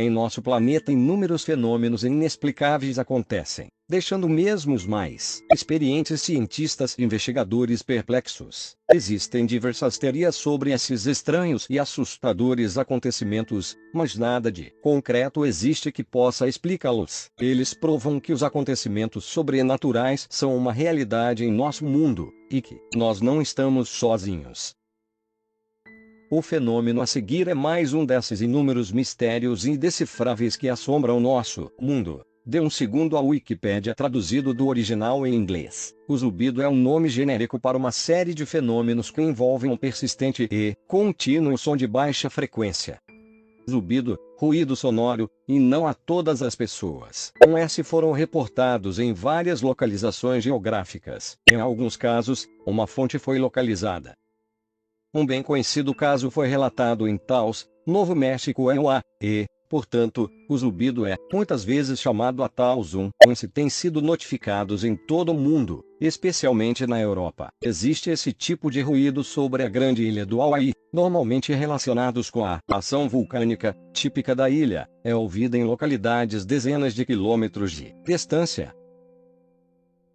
Em nosso planeta inúmeros fenômenos inexplicáveis acontecem, deixando mesmo os mais experientes cientistas e investigadores perplexos. Existem diversas teorias sobre esses estranhos e assustadores acontecimentos, mas nada de concreto existe que possa explicá-los. Eles provam que os acontecimentos sobrenaturais são uma realidade em nosso mundo, e que nós não estamos sozinhos. O fenômeno a seguir é mais um desses inúmeros mistérios indecifráveis que assombram nosso mundo. Dê um segundo à Wikipédia traduzido do original em inglês. O zumbido é um nome genérico para uma série de fenômenos que envolvem um persistente e contínuo som de baixa frequência. Zumbido, ruído sonoro, e não a todas as pessoas. Foram reportados em várias localizações geográficas. Em alguns casos, uma fonte foi localizada. Um bem conhecido caso foi relatado em Taos, Novo México e, portanto, o zumbido é muitas vezes chamado a Taos 1, onde têm sido notificados em todo o mundo, especialmente na Europa. Existe esse tipo de ruído sobre a grande ilha do Hawaii, normalmente relacionados com a ação vulcânica, típica da ilha, é ouvida em localidades dezenas de quilômetros de distância.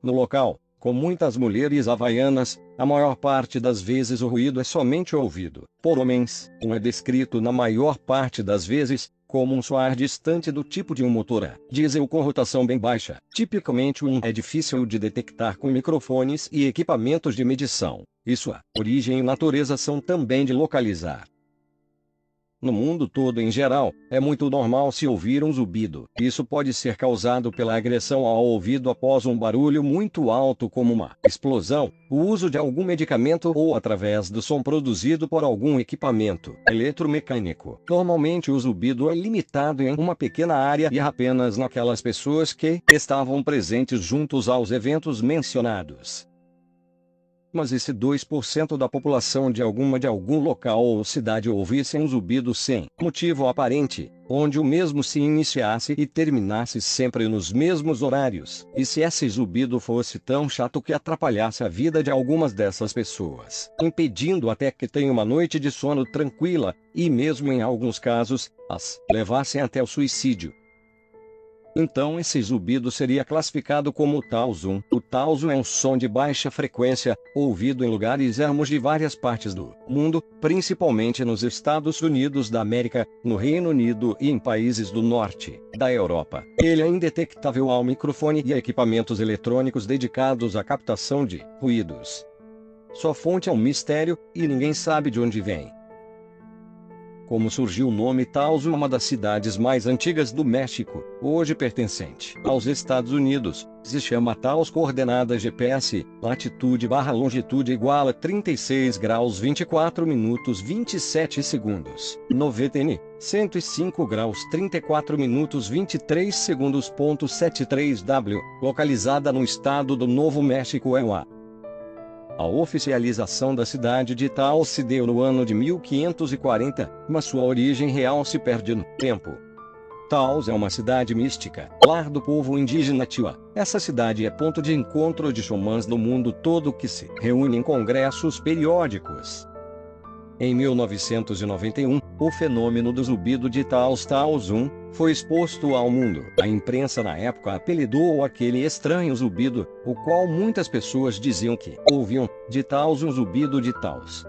No local, com muitas mulheres havaianas, a maior parte das vezes o ruído é somente ouvido por homens. É descrito na maior parte das vezes como um soar distante do tipo de um motor a diesel com rotação bem baixa. Tipicamente é difícil de detectar com microfones e equipamentos de medição, e sua origem e natureza são também de localizar. No mundo todo em geral, é muito normal se ouvir um zumbido. Isso pode ser causado pela agressão ao ouvido após um barulho muito alto como uma explosão, o uso de algum medicamento ou através do som produzido por algum equipamento eletromecânico. Normalmente o zumbido é limitado em uma pequena área e apenas naquelas pessoas que estavam presentes juntos aos eventos mencionados. Mas e se 2% da população de algum local ou cidade ouvisse um zumbido sem motivo aparente, onde o mesmo se iniciasse e terminasse sempre nos mesmos horários? E se esse zumbido fosse tão chato que atrapalhasse a vida de algumas dessas pessoas, impedindo até que tenham uma noite de sono tranquila, e mesmo em alguns casos, as levassem até o suicídio? Então esse zumbido seria classificado como o Taos 1. O Taos 1 é um som de baixa frequência, ouvido em lugares ermos de várias partes do mundo, principalmente nos Estados Unidos da América, no Reino Unido e em países do norte da Europa. Ele é indetectável ao microfone e a equipamentos eletrônicos dedicados à captação de ruídos. Sua fonte é um mistério, e ninguém sabe de onde vem. Como surgiu o nome Taos, uma das cidades mais antigas do México, hoje pertencente aos Estados Unidos, se chama Taos coordenada GPS, latitude/longitude igual a 36 graus 24 minutos 27 segundos, 90 N, 105 graus 34 minutos 23 segundos. 73 W, localizada no estado do Novo México A oficialização da cidade de Taos se deu no ano de 1540, mas sua origem real se perde no tempo. Taos é uma cidade mística, lar do povo indígena Tiwa. Essa cidade é ponto de encontro de xamãs do mundo todo que se reúnem em congressos periódicos. Em 1991, o fenômeno do zumbido de Taos 1 foi exposto ao mundo. A imprensa na época apelidou aquele estranho zumbido, o qual muitas pessoas diziam que ouviam, de Taos um zumbido de Taos.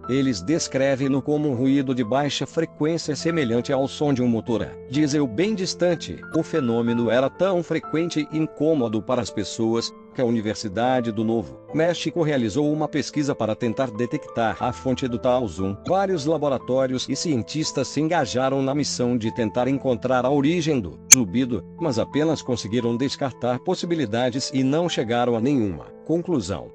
Eles descrevem-no como um ruído de baixa frequência semelhante ao som de um motor a diesel bem distante. O fenômeno era tão frequente e incômodo para as pessoas, que a Universidade do Novo México realizou uma pesquisa para tentar detectar a fonte do Taos 1. Vários laboratórios e cientistas se engajaram na missão de tentar encontrar a origem do zumbido, mas apenas conseguiram descartar possibilidades e não chegaram a nenhuma conclusão.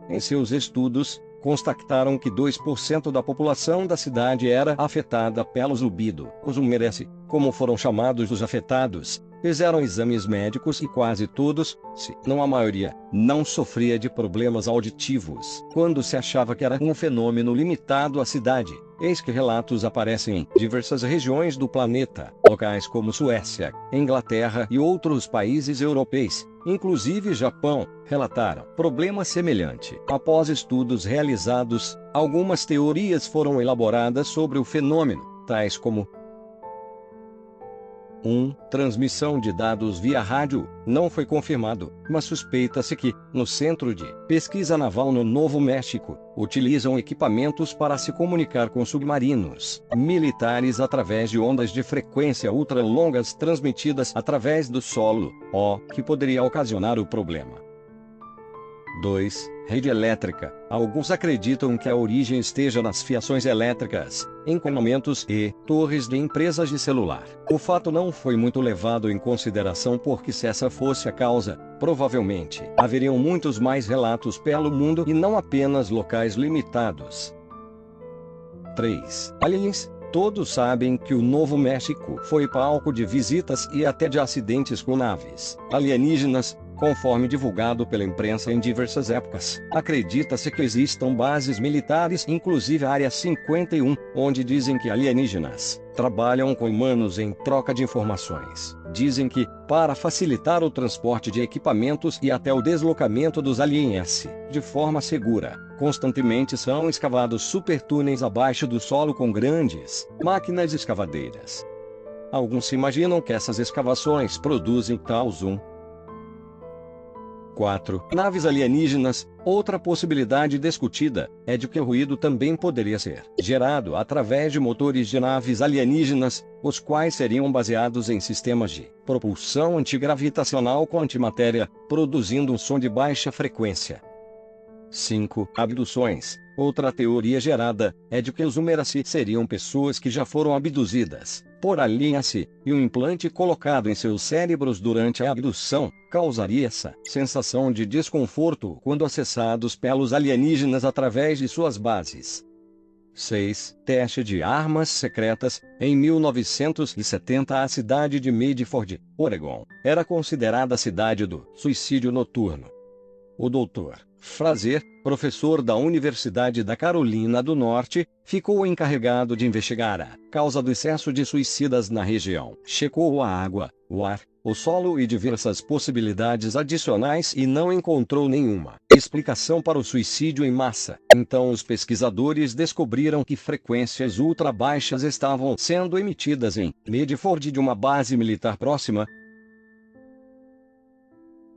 Em seus estudos, constataram que 2% da população da cidade era afetada pelo zumbido. Os merece, como foram chamados os afetados, fizeram exames médicos e quase todos, se não a maioria, não sofria de problemas auditivos. Quando se achava que era um fenômeno limitado à cidade, eis que relatos aparecem em diversas regiões do planeta, locais como Suécia, Inglaterra e outros países europeus, inclusive Japão, relataram problema semelhante. Após estudos realizados, algumas teorias foram elaboradas sobre o fenômeno, tais como Transmissão de dados via rádio. Não foi confirmado, mas suspeita-se que, no Centro de Pesquisa Naval no Novo México, utilizam equipamentos para se comunicar com submarinos militares através de ondas de frequência ultra-longas transmitidas através do solo, que poderia ocasionar o problema. 2. Rede elétrica. Alguns acreditam que a origem esteja nas fiações elétricas, encanamentos e torres de empresas de celular. O fato não foi muito levado em consideração porque se essa fosse a causa, provavelmente haveriam muitos mais relatos pelo mundo e não apenas locais limitados. 3. Aliens. Todos sabem que o Novo México foi palco de visitas e até de acidentes com naves alienígenas, conforme divulgado pela imprensa em diversas épocas. Acredita-se que existam bases militares, inclusive a Área 51, onde dizem que alienígenas trabalham com humanos em troca de informações. Dizem que, para facilitar o transporte de equipamentos e até o deslocamento dos aliens de forma segura, constantemente são escavados supertúneis abaixo do solo com grandes máquinas escavadeiras. Alguns se imaginam que essas escavações produzem tal zoom. 4. Naves alienígenas. Outra possibilidade discutida é de que o ruído também poderia ser gerado através de motores de naves alienígenas, os quais seriam baseados em sistemas de propulsão antigravitacional com antimatéria, produzindo um som de baixa frequência. 5. Abduções. Outra teoria gerada é de que os Umeraci seriam pessoas que já foram abduzidas por aliens, e um implante colocado em seus cérebros durante a abdução causaria essa sensação de desconforto quando acessados pelos alienígenas através de suas bases. 6. Teste de armas secretas. Em 1970, a cidade de Medford, Oregon, era considerada a cidade do suicídio noturno. O Dr. Fraser, professor da Universidade da Carolina do Norte, ficou encarregado de investigar a causa do excesso de suicidas na região. Checou a água, o ar, o solo e diversas possibilidades adicionais e não encontrou nenhuma explicação para o suicídio em massa. Então os pesquisadores descobriram que frequências ultra baixas estavam sendo emitidas em Medford de uma base militar próxima.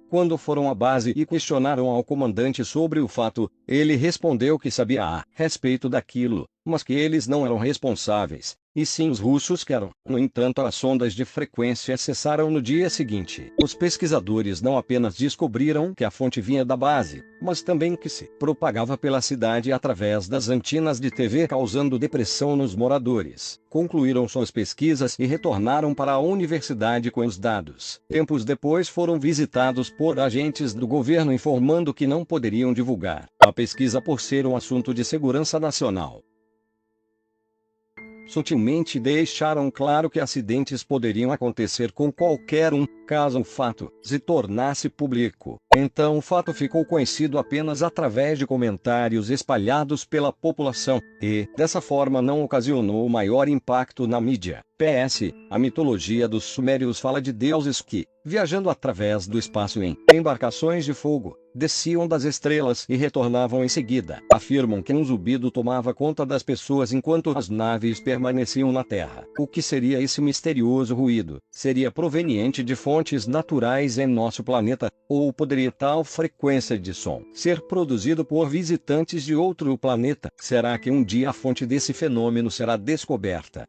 Quando foram à base e questionaram ao comandante sobre o fato, ele respondeu que sabia a respeito daquilo, mas que eles não eram responsáveis, e sim os russos que eram. No entanto, as sondas de frequência cessaram no dia seguinte. Os pesquisadores não apenas descobriram que a fonte vinha da base, mas também que se propagava pela cidade através das antenas de TV, causando depressão nos moradores. Concluíram suas pesquisas e retornaram para a universidade com os dados. Tempos depois foram visitados por agentes do governo informando que não poderiam divulgar a pesquisa por ser um assunto de segurança nacional. Sutilmente deixaram claro que acidentes poderiam acontecer com qualquer um, caso o fato se tornasse público. Então o fato ficou conhecido apenas através de comentários espalhados pela população, e, dessa forma, não ocasionou maior impacto na mídia. PS, a mitologia dos sumérios fala de deuses que, viajando através do espaço em embarcações de fogo, desciam das estrelas e retornavam em seguida. Afirmam que um zumbido tomava conta das pessoas enquanto as naves permaneciam na Terra. O que seria esse misterioso ruído? Seria proveniente de fontes naturais em nosso planeta, ou poderia tal frequência de som ser produzido por visitantes de outro planeta? Será que um dia a fonte desse fenômeno será descoberta?